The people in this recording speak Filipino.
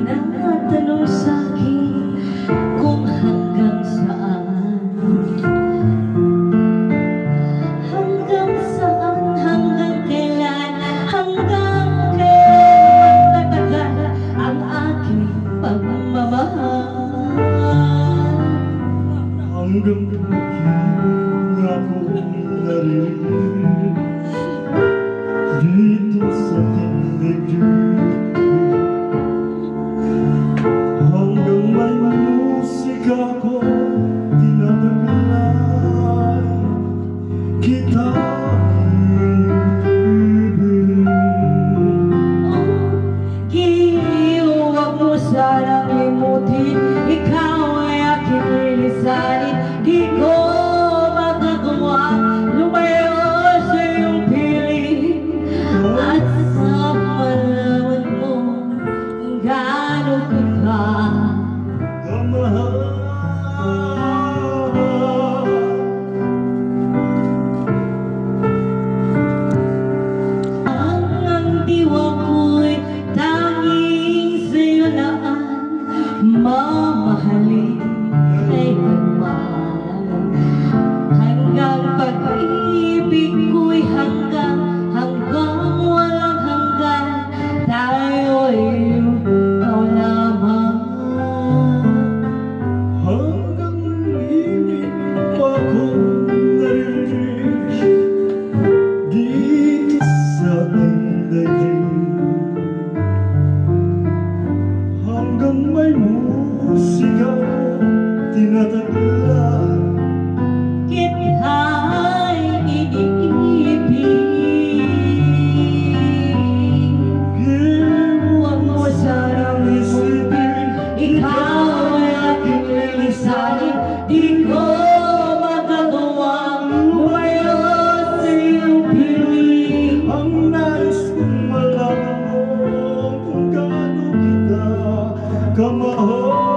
tinatanong sa'kin kung hanggang saan. Hanggang saan, hanggang kailan, hanggang kailan tatagal ang aking pagmamahal. Hanggang hindi ako naririnig dito sa tindaigdig. Hanggang may musika ko tinataglay kita ibig. Huwag mo sanang limutin, ikaw ay aking lilisanin. Di ko magagawa lumayo sa iyong piling, at sa malaman mo kung gaano ka kamahal. Ang diwa ko'y tanging sa'yo na mamahalin kailanman. Hanggang pag-ibig ko'y hanggang walang hanggan, tayo'y ikaw lamang. Hanggang hindi pa ako naririnig dito sa tindaigdig. Hanggang may musika tinataglan Kita'y iniibig. Huwag mo sanang isipin, ikaw ay aking lilisanin. Di ko magagawang lumayo sa iyong piling. ang nais kong malaman mo kung gaano kita kamahal.